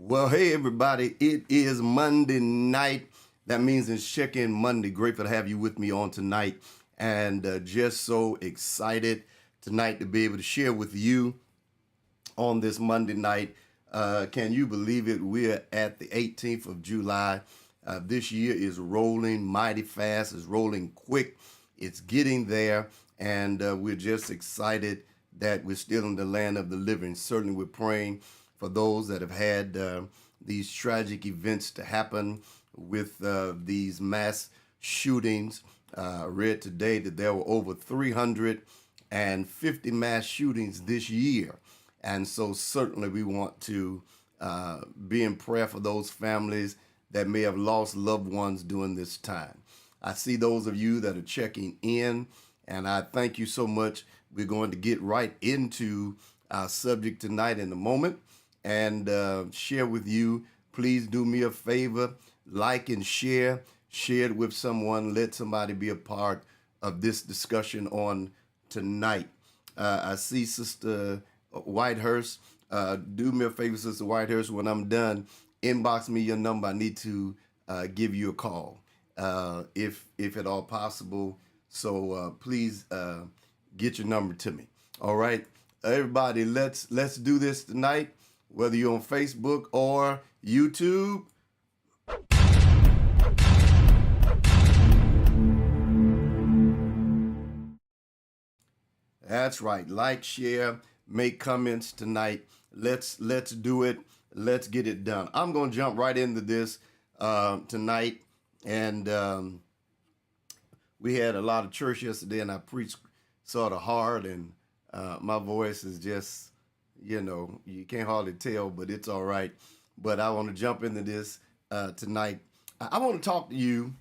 Well, hey everybody, it is Monday night. That means it's check-in Monday. Grateful to have you with me on tonight, and just so excited tonight to be able to share with you on this Monday night. Can you believe it? We're at the 18th of July. This year is rolling mighty fast. It's rolling quick. It's getting there, and we're just excited that we're still in the land of the living. Certainly, we're praying for those that have had these tragic events to happen with these mass shootings. I read today that there were over 350 mass shootings this year. And so certainly we want to be in prayer for those families that may have lost loved ones during this time. I see those of you that are checking in, and I thank you so much. We're going to get right into our subject tonight in a moment and share with you. Please do me a favor, like and share. Share it with someone. Let somebody be a part of this discussion on tonight. I see Sister Whitehurst. Do me a favor, Sister Whitehurst. When I'm done, inbox me your number. I need to give you a call, if at all possible. So please get your number to me. All right, everybody. Let's do this tonight. Whether you're on Facebook or YouTube. That's right. Like, share, make comments tonight. Let's do it. Let's get it done. I'm going to jump right into this tonight. And we had a lot of church yesterday, and I preached sort of hard, and my voice is just, you can't hardly tell, but it's all right. But I want to jump into this tonight. I want to talk to you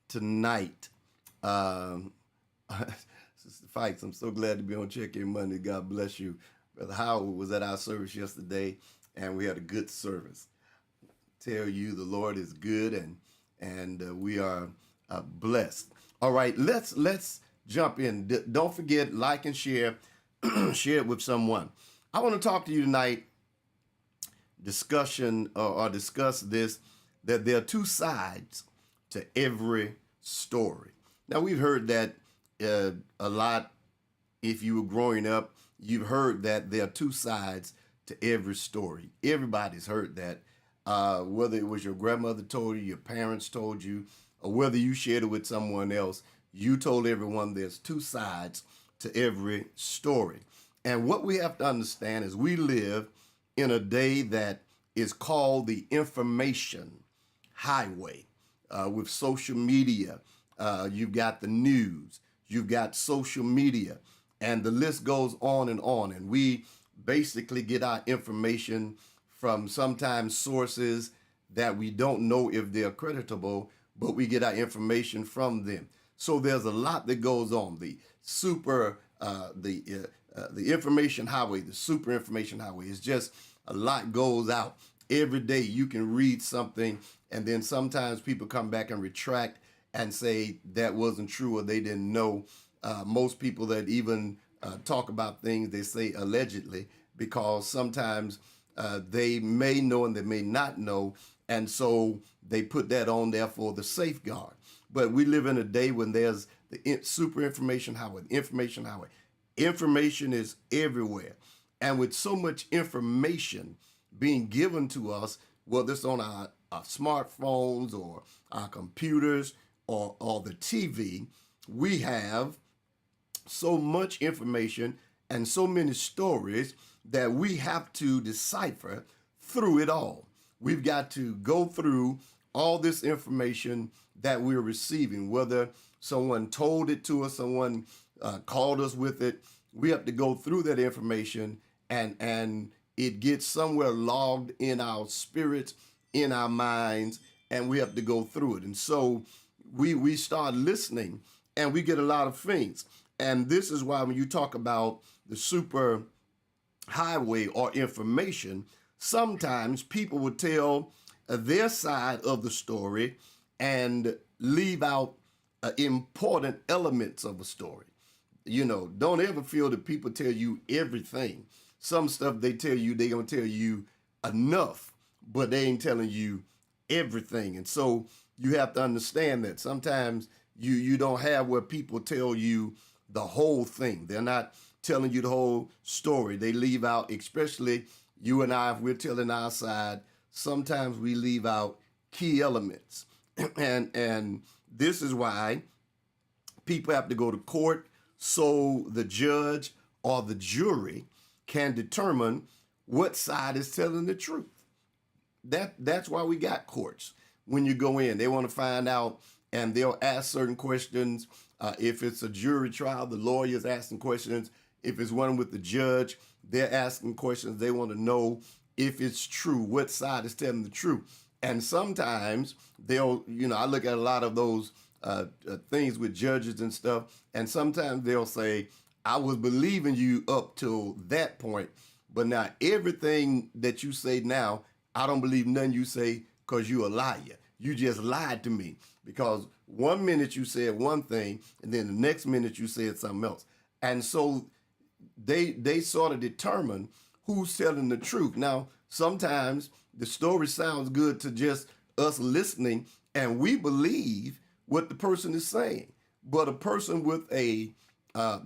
tonight. Sister Fikes, I'm so glad to be on Check-In Monday. God bless you. Brother Howard was at our service yesterday, and we had a good service. Tell you the Lord is good, and we are blessed. All right, let's jump in. Don't forget, like and share. Share it with someone. I want to talk to you tonight. Discuss this, that there are two sides to every story. Now, we've heard that a lot. If you were growing up, you've heard that there are two sides to every story. Everybody's heard that, whether it was your grandmother told you, your parents told you, or whether you shared it with someone else. You told everyone there's two sides to every story. And what we have to understand is we live in a day that is called the information highway. With social media, you've got the news, you've got social media, and the list goes on. And we basically get our information from sometimes sources that we don't know if they're creditable, but we get our information from them. So there's a lot that goes on. The information highway, the super information highway, is just a lot goes out. Every day you can read something, and then sometimes people come back and retract and say that wasn't true or they didn't know. Most people that even talk about things, they say allegedly, because sometimes they may know and they may not know, and so they put that on there for the safeguard. But we live in a day when there's the super information highway, the information highway. Information is everywhere. And with so much information being given to us, whether it's on our smartphones or our computers or the TV, we have so much information and so many stories that we have to decipher through it all. We've got to go through all this information that we're receiving, whether someone told it to us, someone called us with it. We have to go through that information, and it gets somewhere logged in our spirits, in our minds, and we have to go through it. And so we start listening, and we get a lot of things. And this is why when you talk about the super highway or information, sometimes people would tell their side of the story and leave out important elements of a story. Don't ever feel that people tell you everything. Some stuff they tell you, they're going to tell you enough, but they ain't telling you everything. And so you have to understand that sometimes you don't have where people tell you the whole thing. They're not telling you the whole story. They leave out, especially you and I, if we're telling our side, sometimes we leave out key elements. and this is why people have to go to court so the judge or the jury can determine what side is telling the truth. That's why we got courts. When you go in, they want to find out, and they'll ask certain questions. If it's a jury trial, the lawyer's asking questions. If it's one with the judge, they're asking questions. They want to know if it's true, what side is telling the truth. And sometimes they'll, I look at a lot of those things with judges and stuff, and sometimes they'll say, I was believing you up till that point, but now everything that you say now, I don't believe nothing you say because you a liar. You just lied to me because 1 minute you said one thing and then the next minute you said something else. And so they sort of determine who's telling the truth. Now, sometimes the story sounds good to just us listening and we believe what the person is saying. But a person with the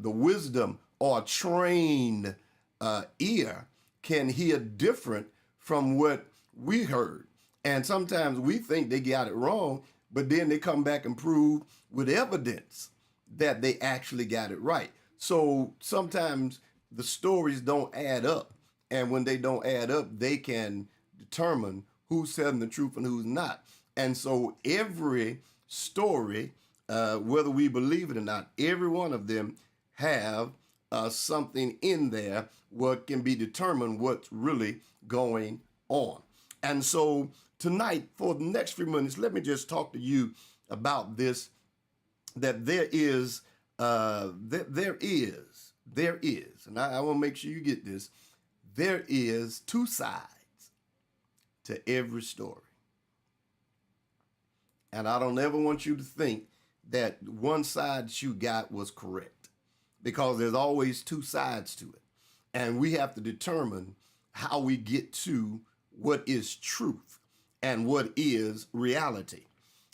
wisdom or trained ear can hear different from what we heard. And sometimes we think they got it wrong, but then they come back and prove with evidence that they actually got it right. So sometimes the stories don't add up. And when they don't add up, they can determine who's telling the truth and who's not. And so every story, whether we believe it or not, every one of them have something in there what can be determined what's really going on. And so tonight, for the next few minutes, let me just talk to you about this, that there is, and I want to make sure you get this, there is two sides to every story. And I don't ever want you to think that one side you got was correct, because there's always two sides to it. And we have to determine how we get to what is truth and what is reality.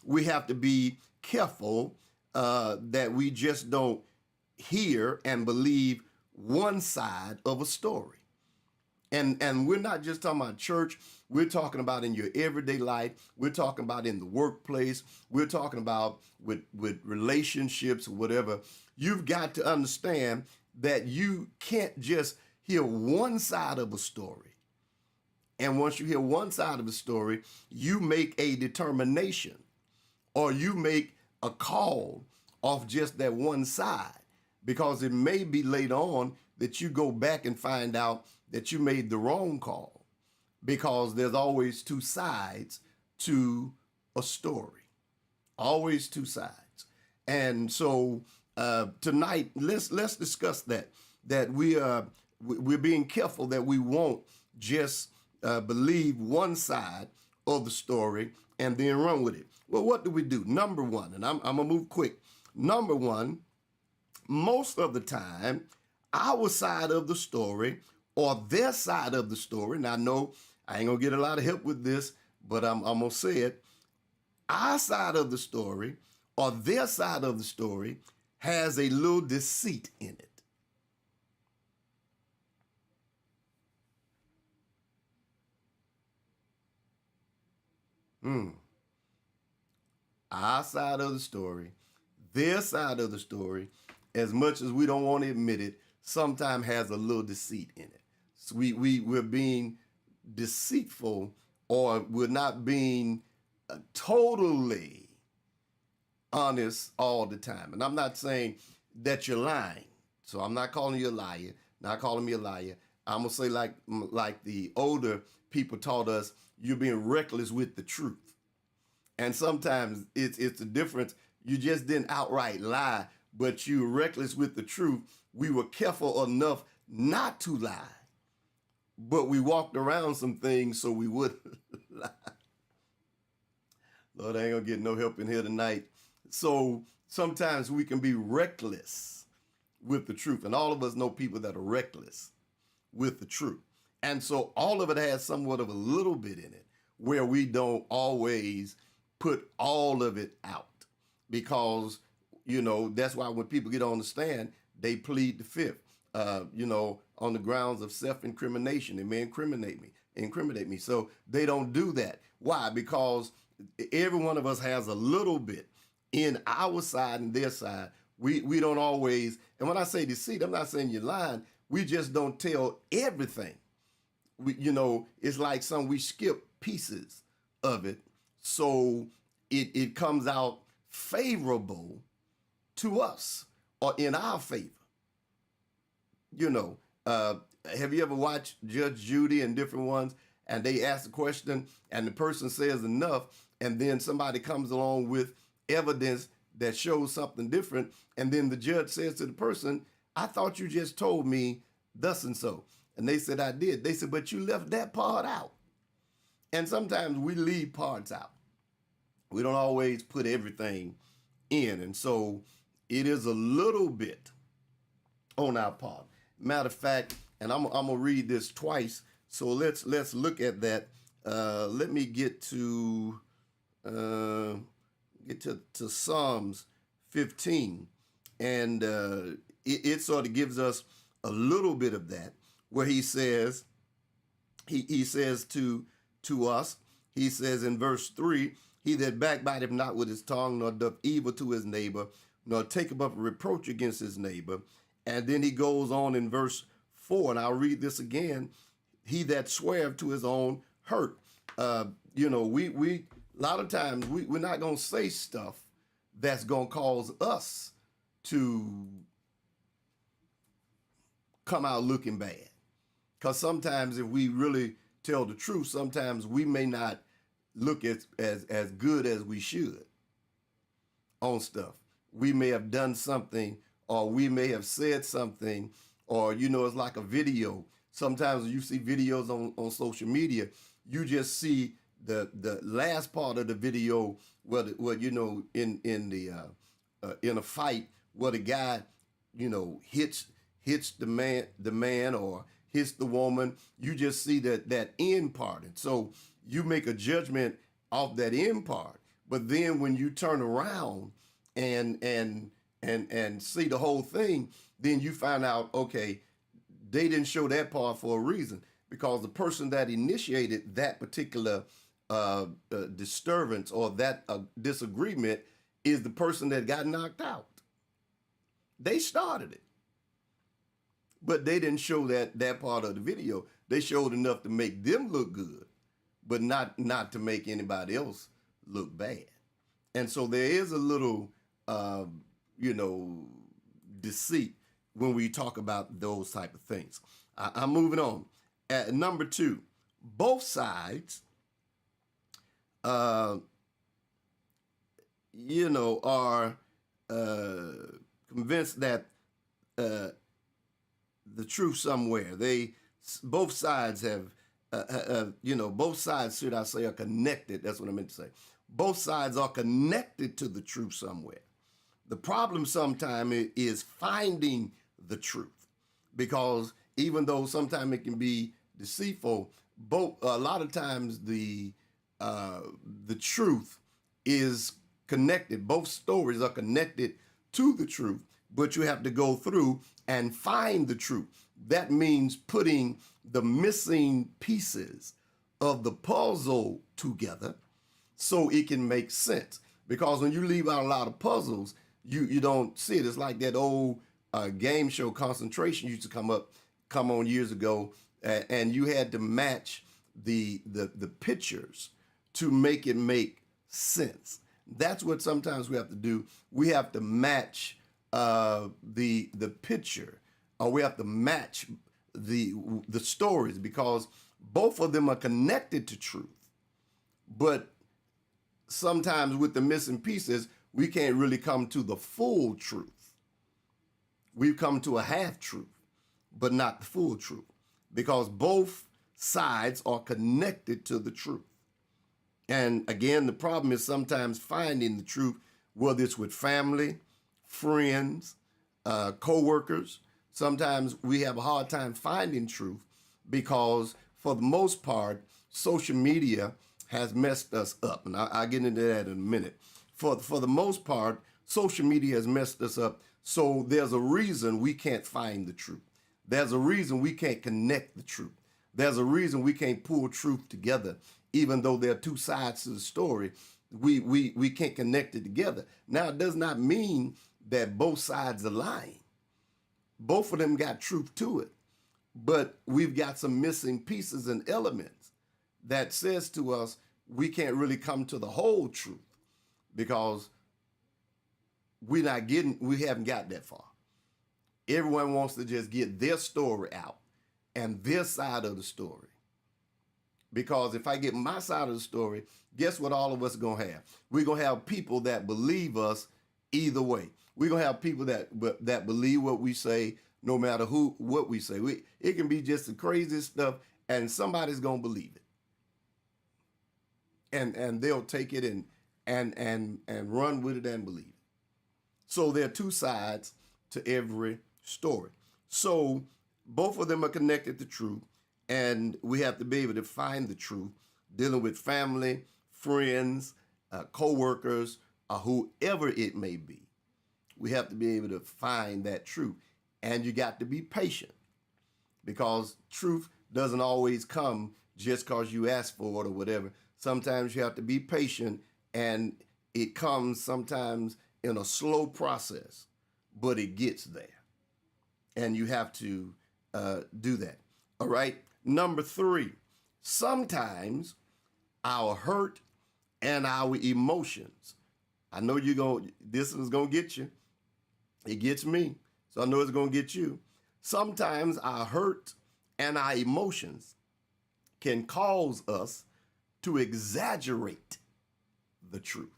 We have to be careful that we just don't hear and believe one side of a story. And we're not just talking about church. We're talking about in your everyday life. We're talking about in the workplace. We're talking about with relationships or whatever. You've got to understand that you can't just hear one side of a story. And once you hear one side of the story, you make a determination or you make a call off just that one side, because it may be later on that you go back and find out that you made the wrong call, because there's always two sides to a story, always two sides. And so tonight, let's discuss that we're being careful that we won't just believe one side of the story and then run with it. Well, what do we do? Number one, and I'm gonna move quick. Number one, most of the time, our side of the story or their side of the story, and I know I ain't gonna get a lot of help with this, but I'm gonna say it. Our side of the story or their side of the story has a little deceit in it. Our side of the story, their side of the story, as much as we don't want to admit it, sometimes has a little deceit in it. So we're being deceitful, or we're not being totally honest all the time. And I'm not saying that you're lying. So I'm not calling you a liar, not calling me a liar. I'm going to say like the older people taught us, you're being reckless with the truth. And sometimes it's a difference. You just didn't outright lie, but you were reckless with the truth. We were careful enough not to lie, but we walked around some things so we wouldn't lie. Lord, I ain't gonna get no help in here tonight. So sometimes we can be reckless with the truth. And all of us know people that are reckless with the truth. And so all of it has somewhat of a little bit in it where we don't always put all of it out because, that's why when people get on the stand, they plead the fifth, on the grounds of self-incrimination. It may incriminate me. So they don't do that. Why? Because every one of us has a little bit in our side and their side. We don't always, and when I say deceit, I'm not saying you're lying. We just don't tell everything. It's like we skip pieces of it, so it comes out favorable to us or in our favor. Have you ever watched Judge Judy and different ones, and they ask a question, and the person says enough, and then somebody comes along with evidence that shows something different, and then the judge says to the person, I thought you just told me thus and so. And they said, I did. They said, but you left that part out. And sometimes we leave parts out. We don't always put everything in. And so it is a little bit on our part. Matter of fact, and I'm going to read this twice. So let's look at that. Let me get to Psalms 15. And it sort of gives us a little bit of that, where he says, he says to us, he says in verse 3, he that backbiteth not with his tongue, nor doth evil to his neighbor, nor taketh up a reproach against his neighbor. And then he goes on in verse 4, and I'll read this again. He that sweareth to his own hurt. We a lot of times we're not going to say stuff that's going to cause us to come out looking bad. Because sometimes if we really tell the truth, sometimes we may not look as good as we should on stuff. We may have done something, or we may have said something, or, it's like a video. Sometimes when you see videos on social media, you just see the last part of the video where in a fight where the guy, hits the man or hits the woman. You just see that end part. And so you make a judgment off that end part. But then when you turn around and see the whole thing, then you find out, okay, they didn't show that part for a reason, because the person that initiated that particular disturbance or that disagreement is the person that got knocked out. They started it, but they didn't show that part of the video. They showed enough to make them look good, but not to make anybody else look bad. And so there is a little, deceit when we talk about those type of things. I'm moving on. At number 2, both sides, are convinced that the truth somewhere. Both sides have, both sides, should I say, are connected. That's what I meant to say. Both sides are connected to the truth somewhere. The problem sometimes is finding the truth, because even though sometimes it can be deceitful, a lot of times the truth is connected. Both stories are connected to the truth, but you have to go through and find the truth. That means putting the missing pieces of the puzzle together so it can make sense. Because when you leave out a lot of puzzles, you don't see it. It's like that old game show Concentration used to come on years ago, and you had to match the pictures to make it make sense. That's what sometimes we have to do. We have to match the picture, or we have to match the stories, because both of them are connected to truth. But sometimes with the missing pieces, we can't really come to the full truth. We've come to a half truth, but not the full truth, because both sides are connected to the truth. And again, the problem is sometimes finding the truth, whether it's with family, friends, co-workers. Sometimes we have a hard time finding truth because for the most part, social media has messed us up, and I'll get into that in a minute. For the most part, social media has messed us up. So there's a reason we can't find the truth. There's a reason we can't connect the truth. There's a reason we can't pull truth together, even though there are two sides to the story. We can't connect it together. Now, it does not mean that both sides are lying. Both of them got truth to it, but we've got some missing pieces and elements that says to us we can't really come to the whole truth because we haven't got that far. Everyone wants to just get their story out and their side of the story. Because if I get my side of the story, guess what all of us are going to have? We're going to have people that believe us either way. We're going to have people that believe what we say, no matter what we say. It can be just the craziest stuff, and somebody's going to believe it. And they'll take it and run with it and believe it. So there are two sides to every story. So both of them are connected to truth, and we have to be able to find the truth, dealing with family, friends, co-workers, or whoever it may be. We have to be able to find that truth. And you got to be patient, because truth doesn't always come just because you ask for it or whatever. Sometimes you have to be patient, and it comes sometimes in a slow process, but it gets there. And you have to do that. All right. Number 3, sometimes our hurt and our emotions. I know this is going to get you. It gets me. So I know it's going to get you. Sometimes our hurt and our emotions can cause us to exaggerate the truth.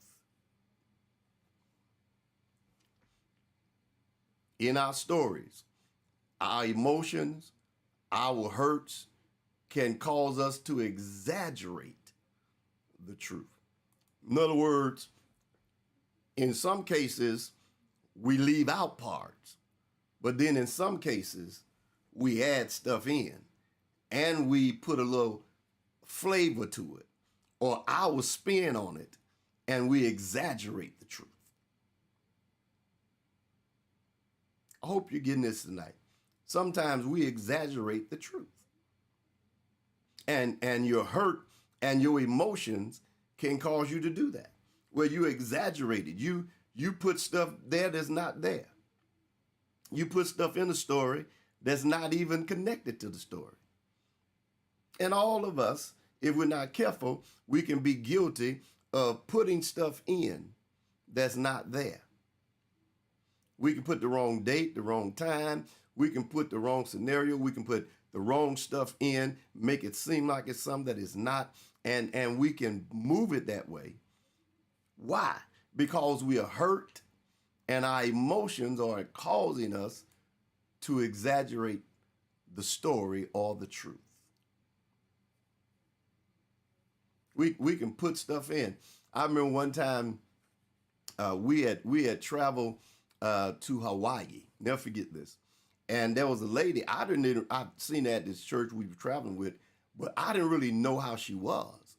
In our stories, our emotions, our hurts can cause us to exaggerate the truth. In other words, in some cases, we leave out parts, but then in some cases, we add stuff in and we put a little flavor to it or our spin on it, and we exaggerate the truth. I hope you're getting this tonight. Sometimes we exaggerate the truth. And your hurt and your emotions can cause you to do that. Where you exaggerate it. You put stuff there that's not there. You put stuff in the story that's not even connected to the story. And all of us, if we're not careful, we can be guilty of putting stuff in that's not there. We can put the wrong date, the wrong time. We can put the wrong scenario. We can put the wrong stuff in, make it seem like it's something that is not, and we can move it that way. Why? Because we are hurt and our emotions are causing us to exaggerate the story or the truth. We can put stuff in. I remember one time we had traveled to Hawaii. Never forget this. And there was a lady, I've seen her at this church we were traveling with, but I didn't really know how she was.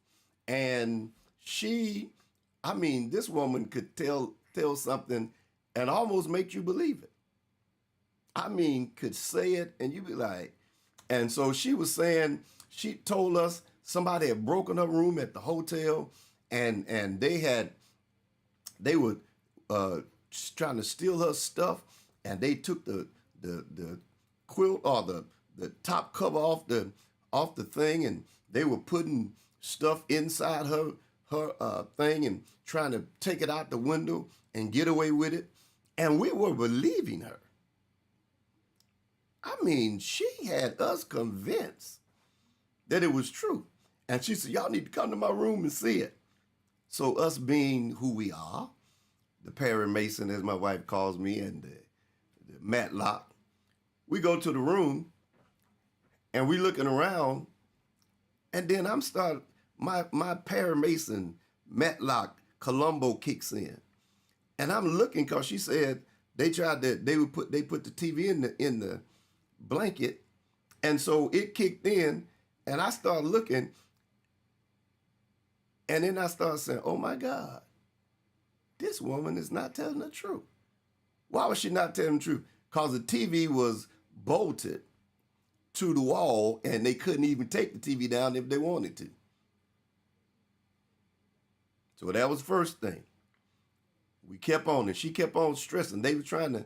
And this woman could tell something and almost make you believe it. Could say it and you'd be like, and so she was saying, she told us somebody had broken her room at the hotel, and they were trying to steal her stuff, and they took the quilt or the top cover off the thing, and they were putting stuff inside her thing and trying to take it out the window and get away with it. And we were believing her. She had us convinced that it was true. And she said, y'all need to come to my room and see it. So us being who we are, the Perry Mason, as my wife calls me, and the Matlock, we go to the room and we looking around, and then my Perry Mason, Matlock, Columbo kicks in. And I'm looking because she said they put the TV in the blanket, And so it kicked in, and I started looking, and then I started saying, oh my God, this woman is not telling the truth. Why was she not telling the truth? Because the TV was bolted to the wall, and they couldn't even take the TV down if they wanted to. So that was the first thing. We kept on, and she kept on stressing. They were trying to,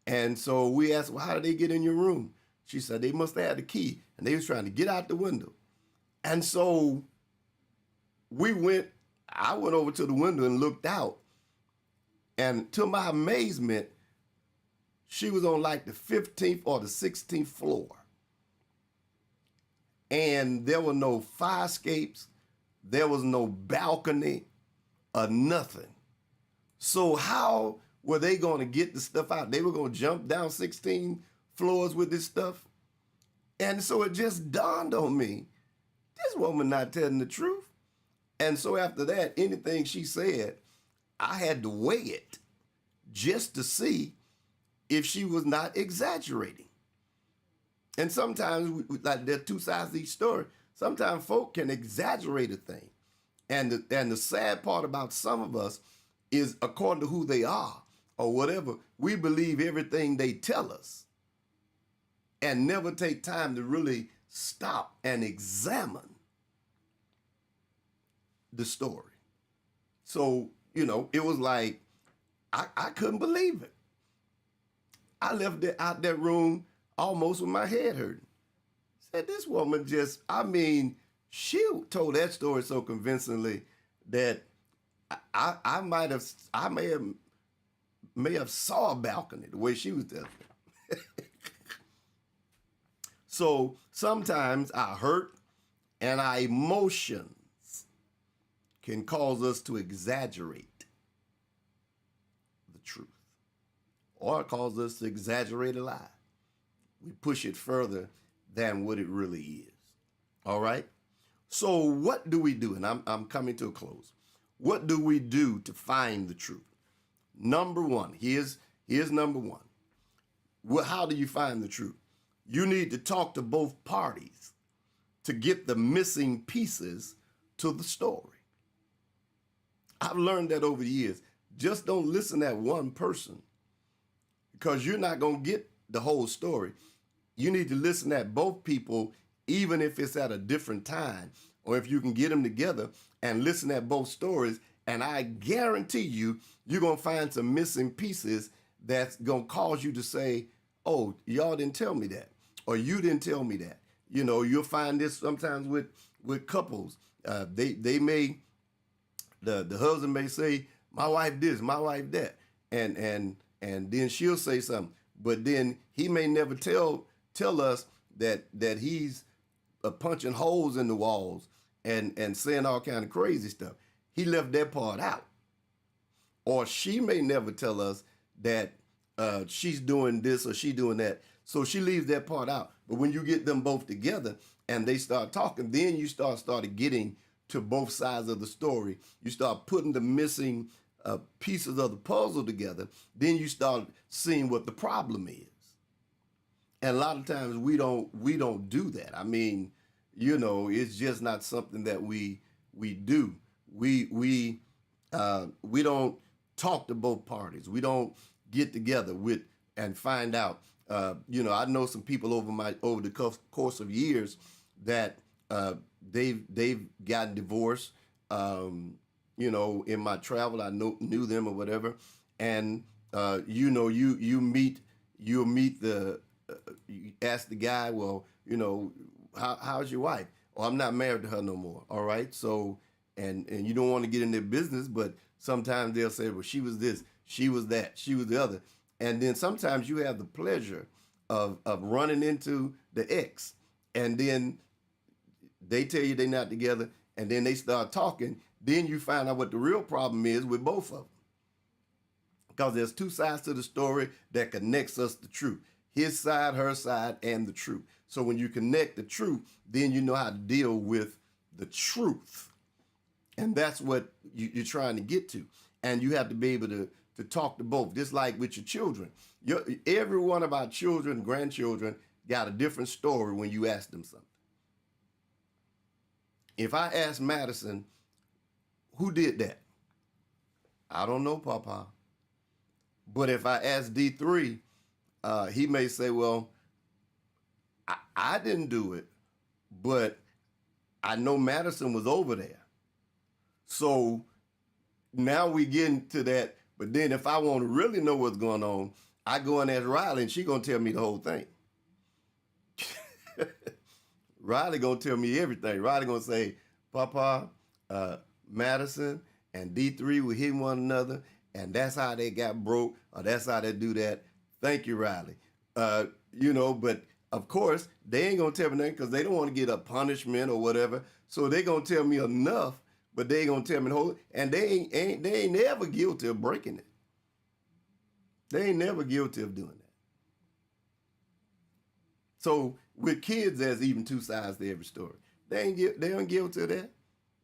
and so we asked, well, how did they get in your room? She said they must have had the key, and they was trying to get out the window. And so I went over to the window and looked out, and to my amazement, she was on like the 15th or the 16th floor. And there were no fire escapes, there was no balcony or nothing. So how were they going to get the stuff out? They were going to jump down 16 floors with this stuff? And so it just dawned on me, this woman not telling the truth. And so after that, anything she said, I had to weigh it just to see if she was not exaggerating. And sometimes, like, there are two sides to each story. Sometimes folk can exaggerate a thing. And the sad part about some of us is, according to who they are or whatever, we believe everything they tell us and never take time to really stop and examine the story. So, it was like, I couldn't believe it. I left out that room almost with my head hurting. Said, this woman she told that story so convincingly that I may have saw a balcony the way she was telling it. So sometimes our hurt and our emotions can cause us to exaggerate the truth, or cause us to exaggerate a lie. We push it further than what it really is. All right? So what do we do? And I'm coming to a close. What do we do to find the truth? Number one, here's number one. How do you find the truth? You need to talk to both parties to get the missing pieces to the story. I've learned that over the years. Just don't listen at one person, because you're not going to get the whole story. You need to listen at both people, even if it's at a different time, or if you can get them together and listen at both stories. And I guarantee you, you're going to find some missing pieces that's going to cause you to say, oh, y'all didn't tell me that, or you didn't tell me that. You'll find this sometimes with couples. The husband may say, my wife this, my wife that, and then she'll say something, but then he may never tell us that he's punching holes in the walls and saying all kind of crazy stuff. He left that part out. Or she may never tell us that she's doing this or she doing that, so she leaves that part out. But when you get them both together and they start talking, then you started getting to both sides of the story. You start putting the missing pieces of the puzzle together. Then you start seeing what the problem is. And a lot of times we don't do that. I mean, it's just not something that we do. We don't talk to both parties. We don't get together and find out. I know some people over the course of years that they've gotten divorced. In my travel, I knew them or whatever, and you'll meet you ask the guy, well, how's your wife? Oh, I'm not married to her no more. All right, so and you don't want to get in their business, but sometimes they'll say, well, she was this, she was that, she was the other, and then sometimes you have the pleasure of running into the ex, and then they tell you they're not together, and then they start talking. Then you find out what the real problem is with both of them. Because there's two sides to the story that connects us to truth. His side, her side, and the truth. So when you connect the truth, then you know how to deal with the truth. And that's what you're trying to get to. And you have to be able to talk to both, just like with your children. Every one of our children, grandchildren, got a different story when you ask them something. If I ask Madison, who did that? I don't know, Papa. But if I ask D3, he may say, well, I didn't do it, but I know Madison was over there. So now we get into that. But then if I want to really know what's going on, I go and ask Riley, and she's going to tell me the whole thing. Riley going to tell me everything. Riley going to say, Papa, Madison and D3 were hitting one another, and that's how they got broke, or that's how they do that. Thank you, Riley. But of course, they ain't going to tell me nothing because they don't want to get a punishment or whatever. So they going to tell me enough, but they ain't going to tell me the whole, and they ain't never guilty of breaking it. They ain't never guilty of doing that. So with kids, there's even two sides to every story. They ain't guilty of that.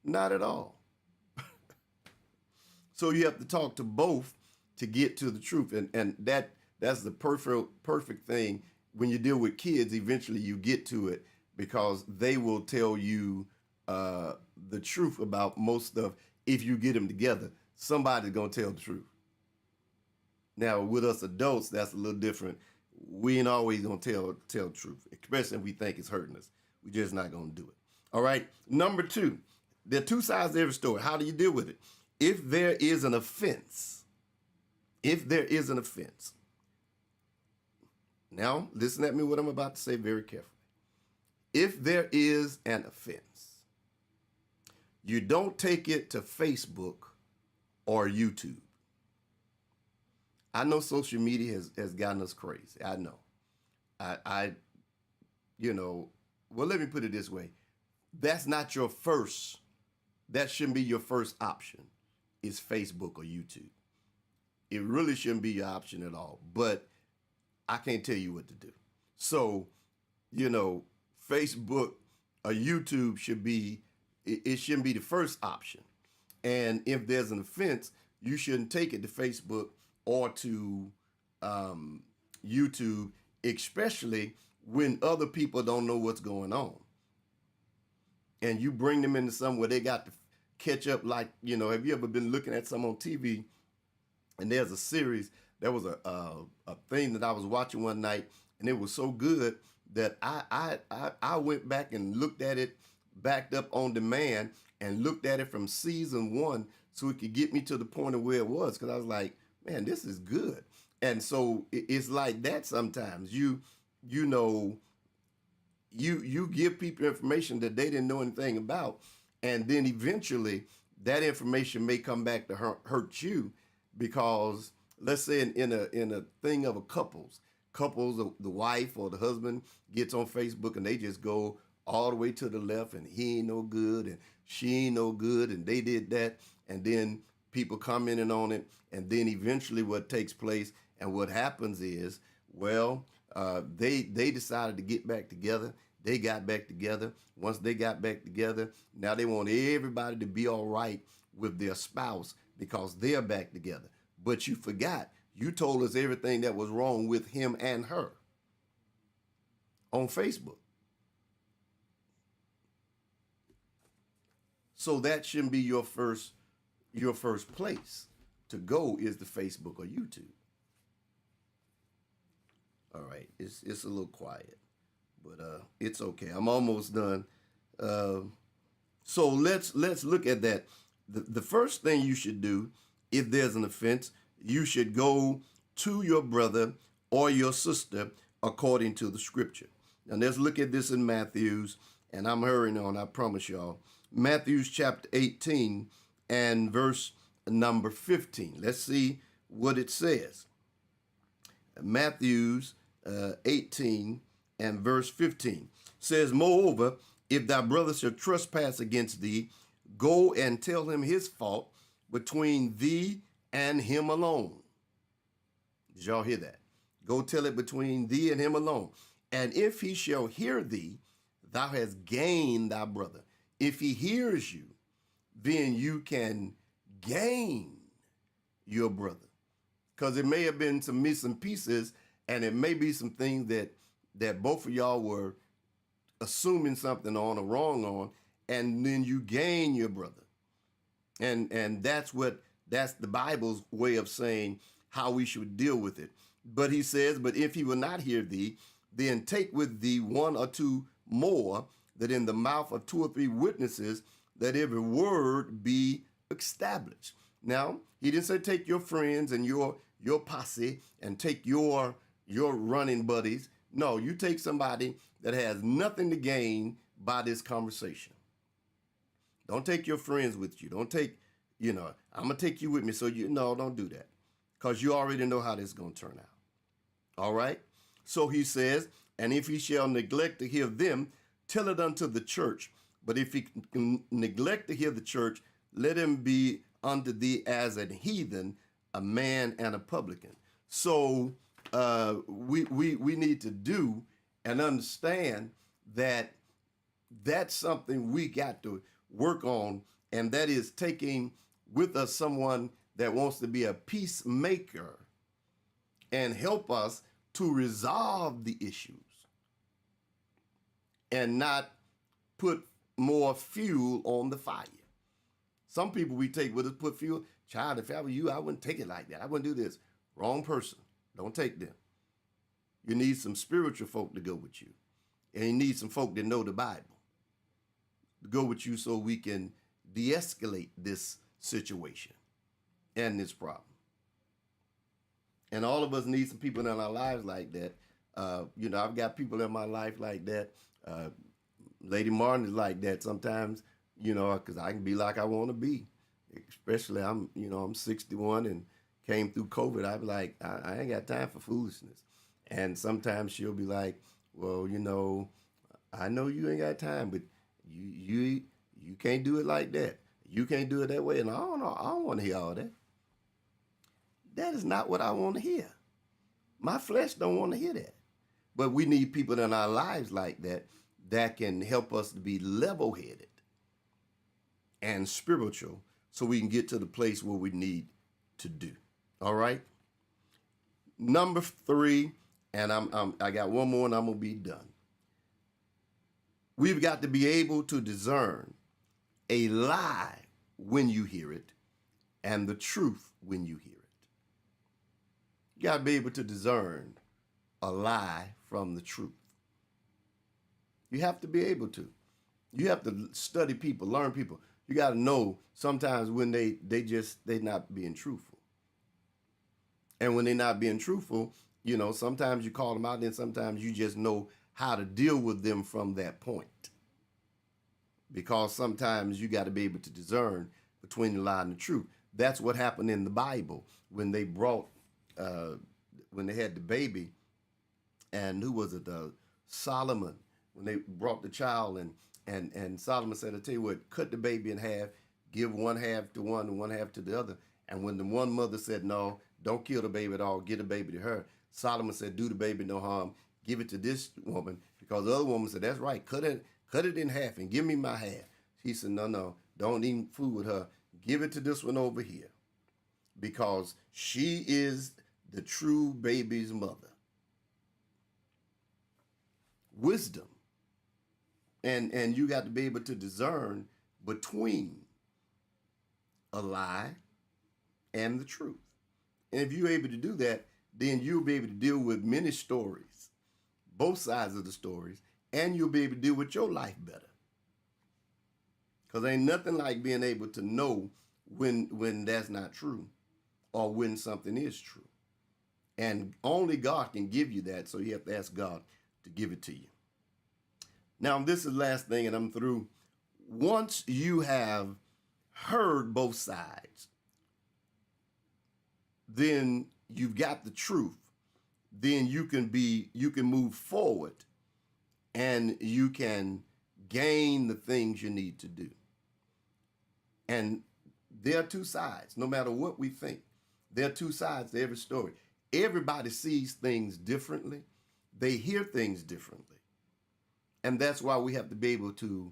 Not at all. So you have to talk to both to get to the truth. And that's the perfect thing. When you deal with kids, eventually you get to it because they will tell you the truth about most stuff. If you get them together, somebody's going to tell the truth. Now, with us adults, that's a little different. We ain't always going to tell the truth, especially if we think it's hurting us. We're just not going to do it. All right. Number two, there are two sides to every story. How do you deal with it? If there is an offense, now listen at me what I'm about to say very carefully. If there is an offense, you don't take it to Facebook or YouTube. I know social media has gotten us crazy. I know. Well, let me put it this way. That shouldn't be your first option, is Facebook or YouTube. It really shouldn't be your option at all. But I can't tell you what to do. So, Facebook or YouTube shouldn't be the first option. And if there's an offense, you shouldn't take it to Facebook or to YouTube, especially when other people don't know what's going on. And you bring them into something where they got to catch up, like, have you ever been looking at some on TV and there's a series, there was a thing that I was watching one night and it was so good that I went back and looked at it, backed up on demand and looked at it from season 1 so it could get me to the point of where it was. Cause I was like, man, this is good. And so it's like that sometimes. You give people information that they didn't know anything about, and then eventually that information may come back to hurt you because, let's say in a thing of a couples, the wife or the husband gets on Facebook and they just go all the way to the left and he ain't no good and she ain't no good and they did that, and then people commenting on it, and then eventually what takes place and what happens is, they decided to get back together. They got back together. Once they got back together, now they want everybody to be all right with their spouse because they're back together. But you forgot, you told us everything that was wrong with him and her on Facebook. So that shouldn't be your first place to go, is the Facebook or YouTube. All right, it's a little quiet, but it's okay. I'm almost done. So let's look at that. The first thing you should do, if there's an offense, you should go to your brother or your sister according to the scripture. Now let's look at this in Matthew's, and I'm hurrying on, I promise y'all. Matthew's chapter 18 and verse number 15. Let's see what it says. Matthew's 18 and verse 15 says, moreover, if thy brother shall trespass against thee, go and tell him his fault between thee and him alone. Did y'all hear that? Go tell it between thee and him alone. And if he shall hear thee, thou hast gained thy brother. If he hears you, then you can gain your brother. Because it may have been some missing pieces, and it may be some things that that both of y'all were assuming something on or wrong on, and then you gain your brother. And that's the Bible's way of saying how we should deal with it. But he says, but if he will not hear thee, then take with thee one or two more, that in the mouth of two or three witnesses, that every word be established. Now, he didn't say take your friends and your posse and take your running buddies. No, you take somebody that has nothing to gain by this conversation. Don't take your friends with you. Don't take, I'm going to take you with me. So don't do that, because you already know how this is going to turn out. All right. So he says, and if he shall neglect to hear them, tell it unto the church. But if he neglect to hear the church, let him be unto thee as an heathen, a man and a publican. So we need to do and understand that that's something we got to work on, and that is taking with us someone that wants to be a peacemaker and help us to resolve the issues and not put more fuel on the fire. Some people we take with us put fuel. Child, if I were you, I wouldn't take it like that. I wouldn't do this. Wrong person. Don't take them. You need some spiritual folk to go with you. And you need some folk that know the Bible to go with you so we can de-escalate this situation and this problem. And all of us need some people in our lives like that. I've got people in my life like that. Lady Martin is like that sometimes, because I can be like I want to be. Especially I'm 61 and came through COVID. I'm like, I ain't got time for foolishness. And sometimes she'll be like, well, I know you ain't got time, but you can't do it like that. You can't do it that way. And I don't want to hear all that. That is not what I want to hear. My flesh don't want to hear that. But we need people in our lives like that can help us to be level-headed and spiritual so we can get to the place where we need to do. All right? Number 3, and I got one more and I'm going to be done. We've got to be able to discern a lie when you hear it and the truth when you hear it. You got to be able to discern a lie from the truth. You have to be able to. You have to study people, learn people. You got to know sometimes when they're not being truthful. And when they're not being truthful, sometimes you call them out, and sometimes you just know how to deal with them from that point. Because sometimes you got to be able to discern between the lie and the truth. That's what happened in the Bible when they brought, when they had the baby, and who was it? Solomon. When they brought the child, and Solomon said, I tell you what, cut the baby in half, give one half to one and one half to the other. And when the one mother said, no, don't kill the baby at all, give the baby to her, Solomon said, do the baby no harm, give it to this woman, because the other woman said, that's right, cut it in half and give me my half. He said, no, don't eat food with her, give it to this one over here, because she is the true baby's mother. Wisdom. And you got to be able to discern between a lie and the truth. And if you're able to do that, then you'll be able to deal with many stories, both sides of the stories, and you'll be able to deal with your life better. Because ain't nothing like being able to know when that's not true or when something is true. And only God can give you that, so you have to ask God to give it to you. Now, this is the last thing, and I'm through. Once you have heard both sides, then you've got the truth. Then you can move forward, and you can gain the things you need to do. And there are two sides, no matter what we think. There are two sides to every story. Everybody sees things differently. They hear things differently. And that's why we have to be able to,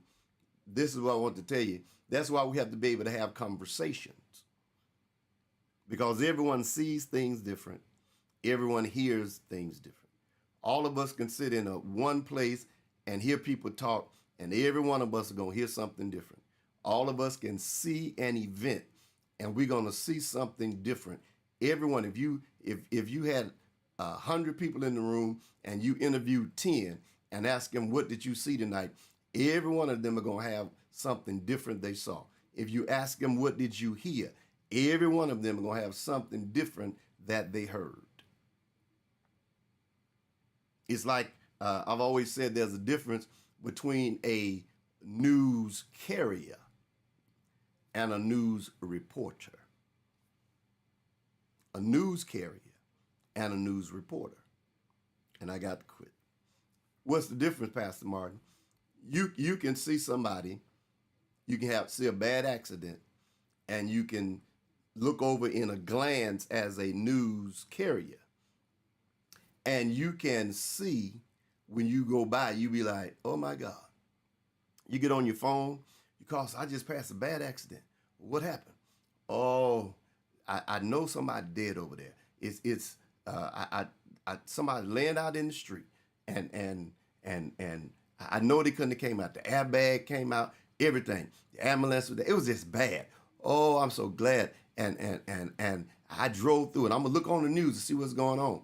this is what I want to tell you, that's why we have to be able to have conversations. Because everyone sees things different. Everyone hears things different. All of us can sit in a one place and hear people talk, and every one of us are going to hear something different. All of us can see an event, and we're going to see something different. Everyone, if you had 100 people in the room and you interviewed 10 and ask them, what did you see tonight? Every one of them are going to have something different they saw. If you ask them, what did you hear? Every one of them are going to have something different that they heard. It's like I've always said, there's a difference between a news carrier and a news reporter. A news carrier and a news reporter. And I got to quit. What's the difference, Pastor Martin? You can see somebody, you can see a bad accident, and you can look over in a glance as a news carrier. And you can see when you go by, you be like, oh my God. You get on your phone, you call, I just passed a bad accident. What happened? Oh, I know somebody dead over there. It's somebody laying out in the street, and I know they couldn't have came out. The airbag came out, everything. The ambulance was there. It was just bad. Oh, I'm so glad. And I drove through it. I'm gonna look on the news to see what's going on.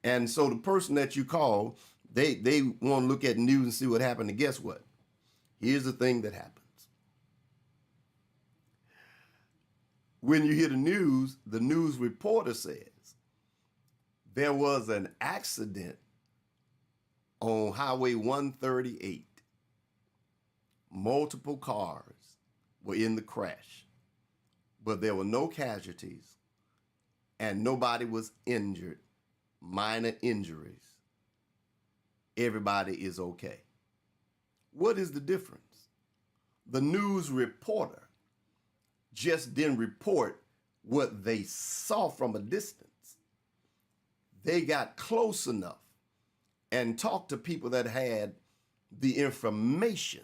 And so the person that you call, they want to look at the news and see what happened. And guess what? Here's the thing that happens. When you hear the news reporter says, there was an accident on Highway 138. Multiple cars were in the crash, but there were no casualties and nobody was injured, minor injuries. Everybody is okay. What is the difference? The news reporter just didn't report what they saw from a distance. They got close enough and talked to people that had the information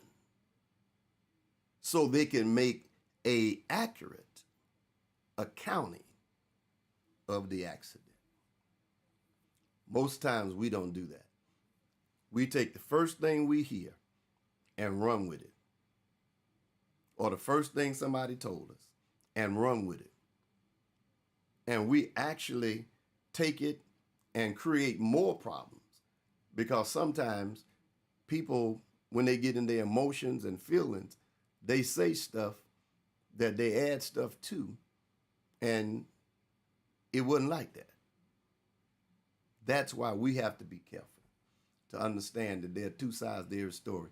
so they can make an accurate accounting of the accident. Most times we don't do that. We take the first thing we hear and run with it, or the first thing somebody told us and run with it. And we actually take it and create more problems, because sometimes people, when they get in their emotions and feelings, they say stuff that they add stuff to, and it wasn't like that. That's why we have to be careful to understand that there are two sides to every story.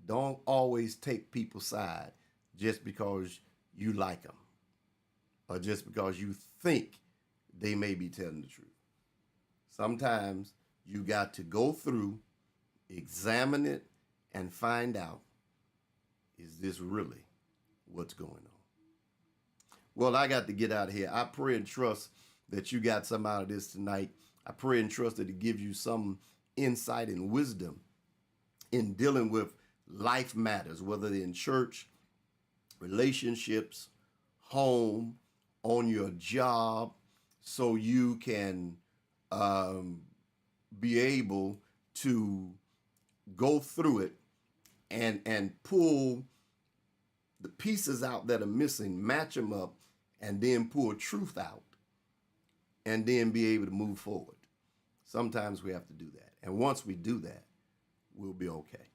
Don't always take people's side just because you like them or just because you think they may be telling the truth. Sometimes you got to go through, examine it, and find out, is this really what's going on? Well, I got to get out of here. I pray and trust that you got some out of this tonight. I pray and trust that it gives you some insight and wisdom in dealing with life matters, whether they're in church, relationships, home, on your job, so you can be able to go through it and pull the pieces out that are missing, match them up, and then pull truth out, and then be able to move forward. Sometimes we have to do that. And once we do that, we'll be okay.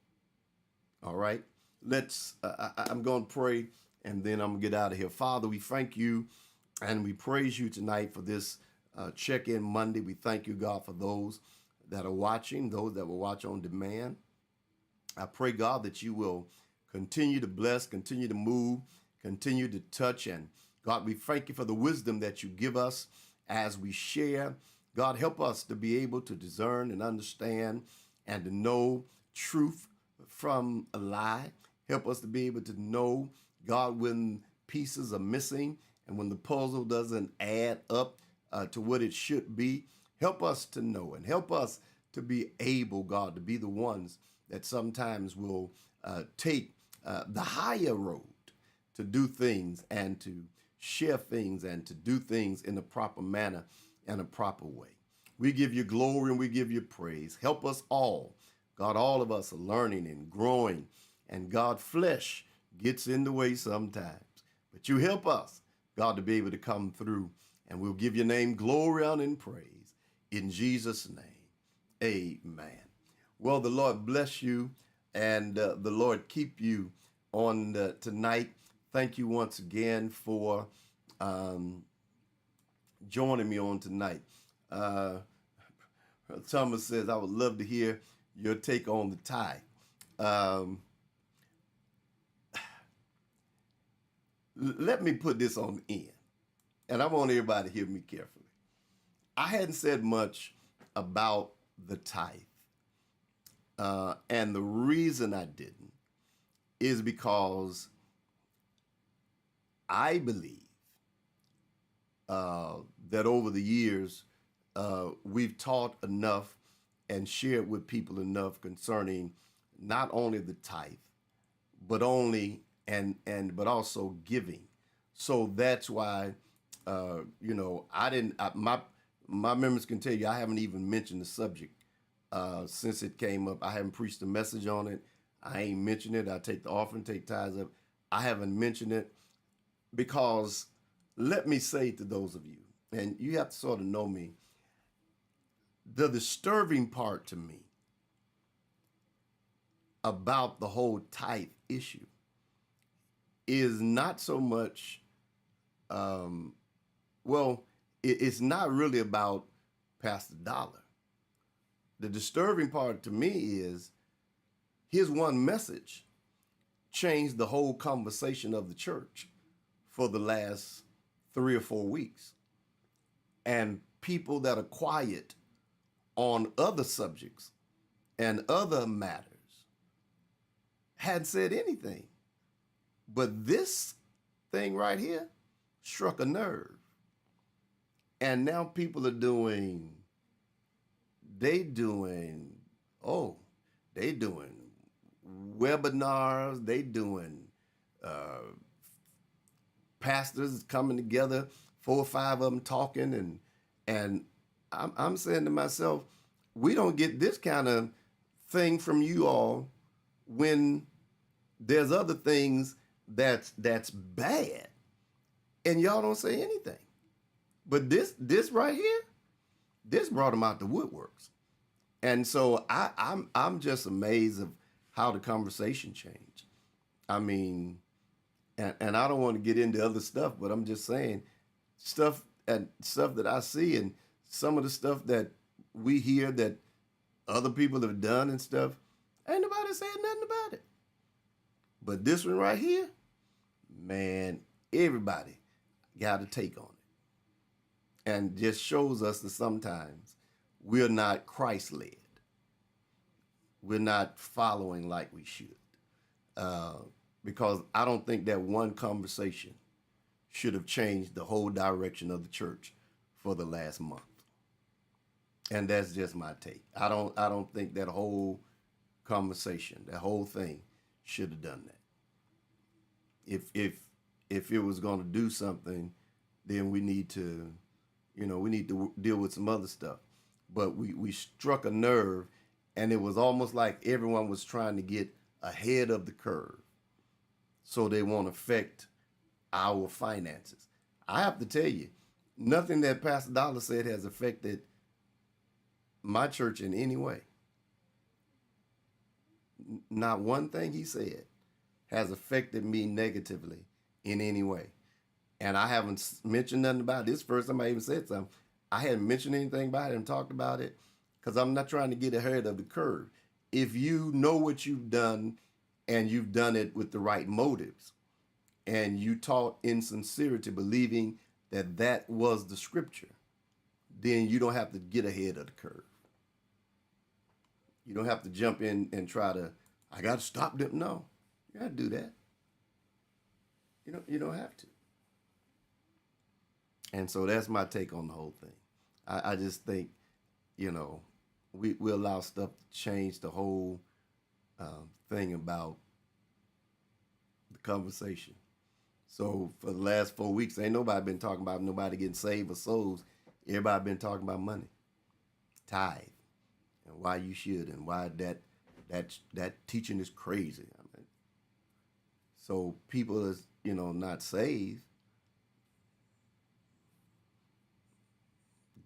All right? I'm going to pray, and then I'm going to get out of here. Father, we thank you and we praise you tonight for this check-in Monday. We thank you, God, for those that are watching, those that will watch on demand. I pray, God, that you will continue to bless, continue to move, continue to touch. And God, we thank you for the wisdom that you give us as we share. God, help us to be able to discern and understand and to know truth from a lie. Help us to be able to know, God, when pieces are missing and when the puzzle doesn't add up to what it should be. Help us to know and help us to be able, God, to be the ones that sometimes will take the higher road to do things and to share things and to do things in a proper manner and a proper way. We give you glory and we give you praise. Help us all. God, all of us are learning and growing. And God, flesh gets in the way sometimes. But you help us, God, to be able to come through. And we'll give your name glory, honor, and praise. In Jesus' name, amen. Well, the Lord bless you and the Lord keep you on tonight. Thank you once again for joining me on tonight. Thomas says, I would love to hear your take on the tithe. Let me put this on the end, and I want everybody to hear me carefully. I hadn't said much about the tithe, and the reason I didn't is because I believe that over the years, we've taught enough and shared with people enough concerning not only the tithe, but but also giving. So that's why, I didn't. My members can tell you I haven't even mentioned the subject since it came up. I haven't preached a message on it. I ain't mentioned it. I take the offering, take tithes up. I haven't mentioned it because let me say to those of you, and you have to sort of know me, the disturbing part to me about the whole tithe issue is not so much, it's not really about Pastor Dollar. The disturbing part to me is his one message changed the whole conversation of the church for the last 3 or 4 weeks. And people that are quiet on other subjects and other matters hadn't said anything. But this thing right here struck a nerve. And now people are doing webinars, they doing pastors coming together, 4 or 5 of them talking, and I'm saying to myself, we don't get this kind of thing from you all when there's other things that's bad, and y'all don't say anything. But this right here, this brought them out the woodworks, and so I'm just amazed of how the conversation changed. I mean, and I don't want to get into other stuff, but I'm just saying stuff that I see and some of the stuff that we hear that other people have done and stuff, ain't nobody saying nothing about it. But this one right here, man, everybody got a take on it. And just shows us that sometimes we're not Christ-led. We're not following like we should. Because I don't think that one conversation should have changed the whole direction of the church for the last month. And that's just my take. I don't think that whole conversation, that whole thing, should have done that. If it was going to do something, then we need to deal with some other stuff. But we struck a nerve, and it was almost like everyone was trying to get ahead of the curve, so they won't affect our finances. I have to tell you, nothing that Pastor Dollar said has affected my church in any way. Not one thing he said has affected me negatively in any way. And I haven't mentioned nothing about it. This first time I even said something. I hadn't mentioned anything about it and talked about it because I'm not trying to get ahead of the curve. If you know what you've done and you've done it with the right motives and you taught in sincerity, believing that that was the scripture, then you don't have to get ahead of the curve. You don't have to jump in and try to, I got to stop them. No, you got to do that. You don't have to. And so that's my take on the whole thing. I just think, we allow stuff to change the whole thing about the conversation. So for the last 4 weeks, ain't nobody been talking about nobody getting saved or souls. Everybody been talking about money. tithe and why you should and why that teaching is crazy. I mean, so people is not saved.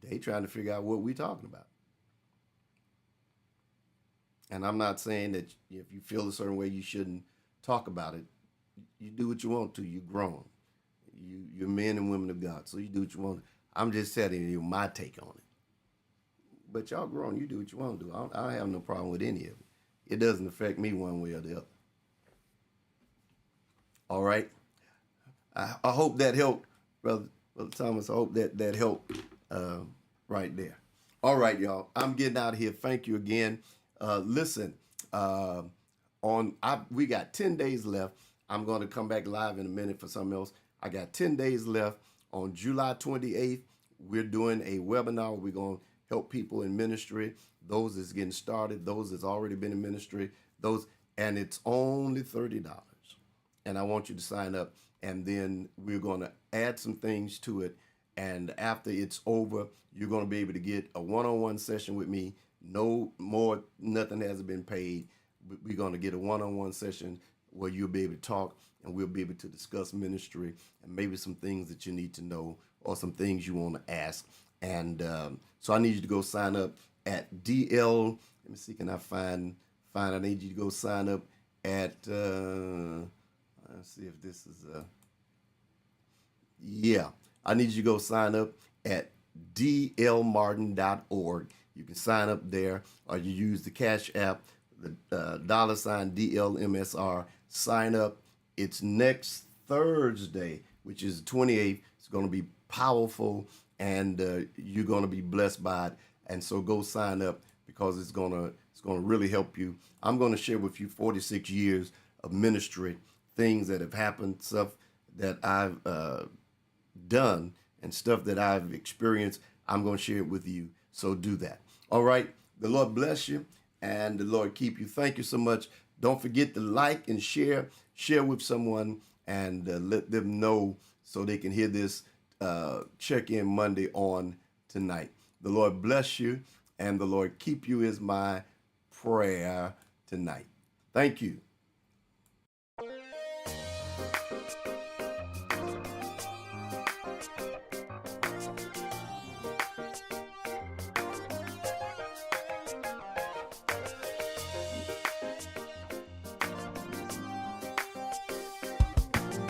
They trying to figure out what we talking about. And I'm not saying that if you feel a certain way, you shouldn't talk about it. You do what you want to. You're grown. You're men and women of God, so you do what you want. I'm just telling you my take on it. But y'all grown. You do what you want to do. I don't have no problem with any of it. It doesn't affect me one way or the other. All right. I hope that helped, Brother Thomas. I hope that helped right there. All right, y'all. I'm getting out of here. Thank you again. Listen, we got 10 days left. I'm going to come back live in a minute for something else. I got 10 days left. On July 28th, we're doing a webinar. We're going to help people in ministry, those that's getting started, those that's already been in ministry, and it's only $30. And I want you to sign up, and then we're going to add some things to it. And after it's over, you're going to be able to get a one-on-one session with me. No more, nothing hasn't been paid. We're going to get a one-on-one session where you'll be able to talk, and we'll be able to discuss ministry and maybe some things that you need to know or some things you want to ask. And so I need you to go sign up at DL. Let me see, can I find? I need you to go sign up at. Let's see if this is. Yeah, I need you to go sign up at dlmartin.org. You can sign up there, or you use the Cash App, the $ DLMSR. Sign up. It's next Thursday, which is the 28th. It's going to be powerful, and you're going to be blessed by it. And so go sign up, because it's going to really help you. I'm going to share with you 46 years of ministry, things that have happened, stuff that I've done, and stuff that I've experienced. I'm going to share it with you. So do that. All right. The Lord bless you, and the Lord keep you. Thank you so much. Don't forget to like and share with someone, and let them know so they can hear this check-in Monday on tonight. The Lord bless you, and the Lord keep you is my prayer tonight. Thank you.